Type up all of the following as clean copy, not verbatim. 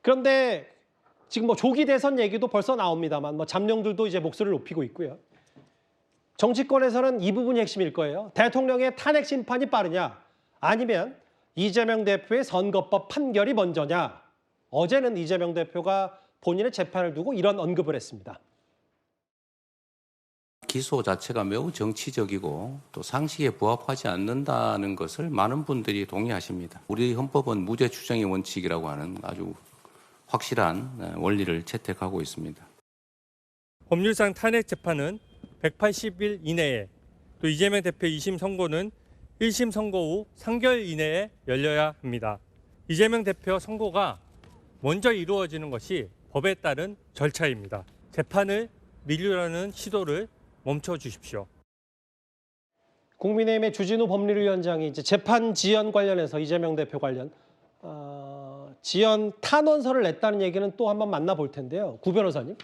그런데 지금 뭐 조기 대선 얘기도 벌써 나옵니다만 뭐 잠룡들도 이제 목소리를 높이고 있고요. 정치권에서는 이 부분이 핵심일 거예요. 대통령의 탄핵 심판이 빠르냐 아니면 이재명 대표의 선거법 판결이 먼저냐. 어제는 이재명 대표가 본인의 재판을 두고 이런 언급을 했습니다. 기소 자체가 매우 정치적이고 또 상식에 부합하지 않는다는 것을 많은 분들이 동의하십니다. 우리 헌법은 무죄 추정의 원칙이라고 하는 아주 확실한 원리를 채택하고 있습니다. 법률상 탄핵 재판은 180일 이내에, 또 이재명 대표 2심 선고는 1심 선고 후 3개월 이내에 열려야 합니다. 이재명 대표 선고가 먼저 이루어지는 것이 법에 따른 절차입니다. 재판을 미루려는 시도를 멈춰 주십시오. 국민의힘의 주진우 법률위원장이 이제 재판 지연 관련해서 이재명 대표 관련 지연 탄원서를 냈다는 얘기는 또 한번 만나볼 텐데요. 구 변호사님.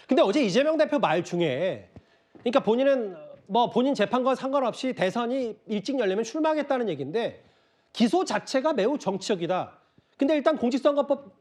근데 어제 이재명 대표 말 중에 그러니까 본인은 뭐 본인 재판과 상관없이 대선이 일찍 열리면 출마하겠다는 얘기인데 기소 자체가 매우 정치적이다. 근데 일단 공직선거법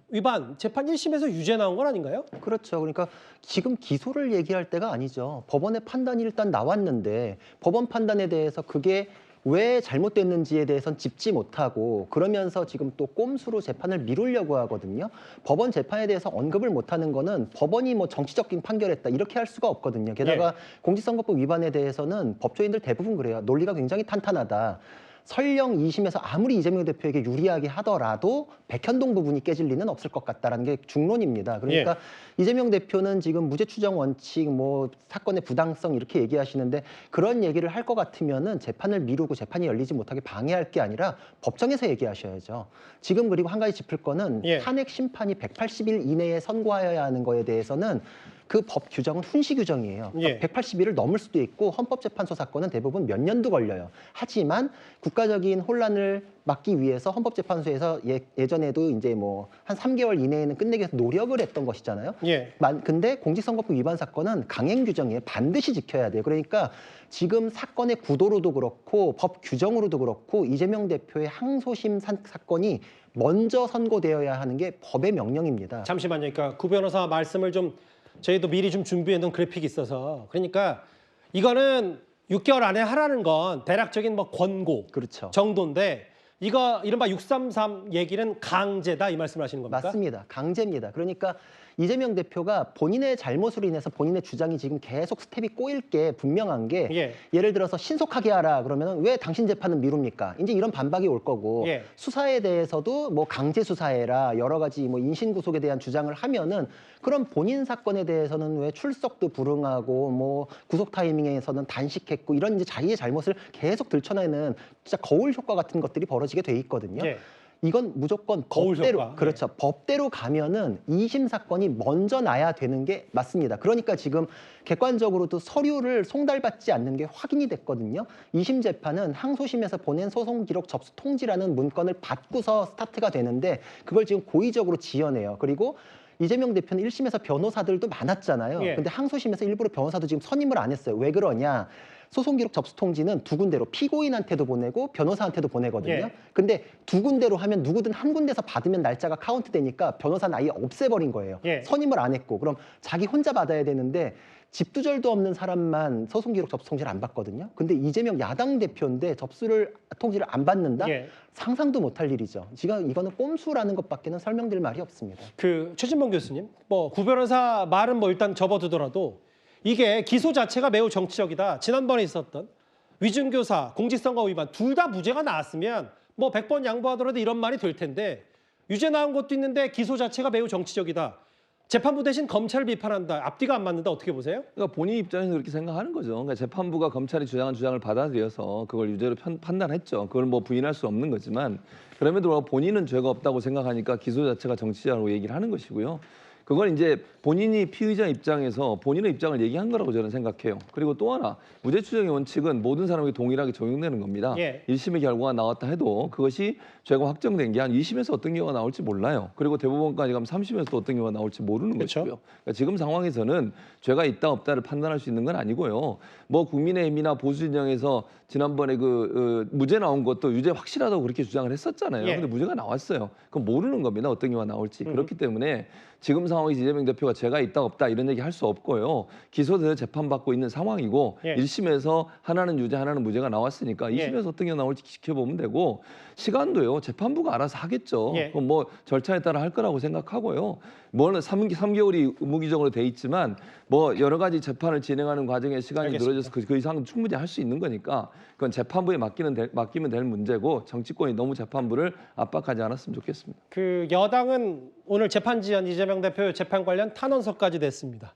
위반 재판 1심에서 유죄 나온 건 아닌가요? 그렇죠. 그러니까 지금 기소를 얘기할 때가 아니죠. 법원의 판단이 일단 나왔는데 법원 판단에 대해서 그게 왜 잘못됐는지에 대해서는 짚지 못하고 그러면서 지금 또 꼼수로 재판을 미루려고 하거든요. 법원 재판에 대해서 언급을 못하는 거는 법원이 뭐 정치적인 판결했다 이렇게 할 수가 없거든요. 게다가 공직선거법 위반에 대해서는 법조인들 대부분 그래요. 논리가 굉장히 탄탄하다. 설령 2심에서 아무리 이재명 대표에게 유리하게 하더라도 백현동 부분이 깨질 리는 없을 것 같다라는 게 중론입니다. 그러니까 이재명 대표는 지금 무죄 추정 원칙, 뭐 사건의 부당성 이렇게 얘기하시는데 그런 얘기를 할 것 같으면은 재판을 미루고 재판이 열리지 못하게 방해할 게 아니라 법정에서 얘기하셔야죠. 지금 그리고 한 가지 짚을 거는 탄핵 심판이 180일 이내에 선고하여야 하는 거에 대해서는 그 법 규정은 훈시 규정이에요. 그러니까 180일을 넘을 수도 있고 헌법재판소 사건은 대부분 몇 년도 걸려요. 하지만 국가적인 혼란을 막기 위해서 헌법재판소에서 예전에도 이제 뭐 한 3개월 이내에는 끝내기 위해서 노력을 했던 것이잖아요. 근데 공직선거법 위반 사건은 강행 규정이에요. 반드시 지켜야 돼요. 그러니까 지금 사건의 구도로도 그렇고 법 규정으로도 그렇고 이재명 대표의 항소심 사건이 먼저 선고되어야 하는 게 법의 명령입니다. 잠시만요. 그러니까 구 변호사 말씀을 좀 저희도 미리 좀 준비해놓은 그래픽이 있어서 그러니까 이거는 6개월 안에 하라는 건 대략적인 뭐 권고 그렇죠. 정도인데 이거 이른바 633 얘기는 강제다 이 말씀을 하시는 겁니까? 맞습니다. 강제입니다. 그러니까 이재명 대표가 본인의 잘못으로 인해서 본인의 주장이 지금 계속 스텝이 꼬일 게 분명한 게 예를 들어서 신속하게 하라 그러면 왜 당신 재판은 미룹니까? 이제 이런 반박이 올 거고 수사에 대해서도 뭐 강제 수사해라 여러 가지 뭐 인신 구속에 대한 주장을 하면은 그럼 본인 사건에 대해서는 왜 출석도 불응하고 뭐 구속 타이밍에서는 단식했고 이런 이제 자기의 잘못을 계속 들춰내는 진짜 거울 효과 같은 것들이 벌어지게 돼 있거든요. 이건 무조건 법대로 그렇죠. 법대로 가면은 2심 사건이 먼저 나야 되는 게 맞습니다. 그러니까 지금 객관적으로도 서류를 송달받지 않는 게 확인이 됐거든요. 2심 재판은 항소심에서 보낸 소송 기록 접수 통지라는 문건을 받고서 스타트가 되는데 그걸 지금 고의적으로 지연해요. 그리고 이재명 대표는 1심에서 변호사들도 많았잖아요. 근데 항소심에서 일부러 변호사도 지금 선임을 안 했어요. 왜 그러냐? 소송 기록 접수 통지는 두 군데로 피고인한테도 보내고 변호사한테도 보내거든요. 근데 두 군데로 하면 누구든 한 군데서 받으면 날짜가 카운트 되니까 변호사는 아예 없애버린 거예요. 선임을 안 했고 그럼 자기 혼자 받아야 되는데 집두절도 없는 사람만 소송 기록 접수 통지를 안 받거든요. 근데 이재명 야당 대표인데 통지를 안 받는다? 상상도 못할 일이죠. 지금 이거는 꼼수라는 것밖에는 설명드릴 말이 없습니다. 그 최진봉 교수님, 뭐 구 변호사 말은 뭐 일단 접어두더라도 이게 기소 자체가 매우 정치적이다. 지난번에 있었던 위증교사, 공직선거 위반 둘 다 무죄가 나왔으면 뭐 100번 양보하더라도 이런 말이 될 텐데 유죄 나온 것도 있는데 기소 자체가 매우 정치적이다. 재판부 대신 검찰을 비판한다. 앞뒤가 안 맞는다. 어떻게 보세요? 그러니까 본인 입장에서 그렇게 생각하는 거죠. 그러니까 재판부가 검찰이 주장한 주장을 받아들여서 그걸 유죄로 판단했죠. 그걸 뭐 부인할 수 없는 거지만 그럼에도 불구하고 본인은 죄가 없다고 생각하니까 기소 자체가 정치자라고 얘기를 하는 것이고요. 그건 이제 본인이 피의자 입장에서 본인의 입장을 얘기한 거라고 저는 생각해요. 그리고 또 하나 무죄 추정의 원칙은 모든 사람에게 동일하게 적용되는 겁니다. 예. 1심의 결과가 나왔다 해도 그것이 죄가 확정된 게 한 2심에서 어떤 경우가 나올지 몰라요. 그리고 대법원까지 가면 3심에서 또 어떤 경우가 나올지 모르는 그렇죠. 것이고요. 그러니까 지금 상황에서는 죄가 있다 없다를 판단할 수 있는 건 아니고요. 뭐 국민의힘이나 보수 진영에서 지난번에 무죄 나온 것도 유죄 확실하다고 그렇게 주장을 했었잖아요. 예. 근데 무죄가 나왔어요. 그럼 모르는 겁니다. 어떤 경우가 나올지. 그렇기 때문에 지금 상황에서 이재명 대표가 죄가 있다 없다 이런 얘기 할 수 없고요. 기소돼서 재판받고 있는 상황이고 예. 1심에서 하나는 유죄 하나는 무죄가 나왔으니까 2심에서 어떤 경우가 나올지 지켜보면 되고 시간도요. 재판부가 알아서 하겠죠. 예. 그건 뭐 절차에 따라 할 거라고 생각하고요. 뭐는 3개월이 의무기정으로 돼 있지만 뭐 여러 가지 재판을 진행하는 과정에 시간이 알겠습니다. 늘어져서 그 이상 충분히 할 수 있는 거니까 그건 재판부에 맡기면 될 문제고 정치권이 너무 재판부를 압박하지 않았으면 좋겠습니다. 그 여당은 오늘 재판 지연 이재명 대표 재판 관련 탄원서까지 냈습니다.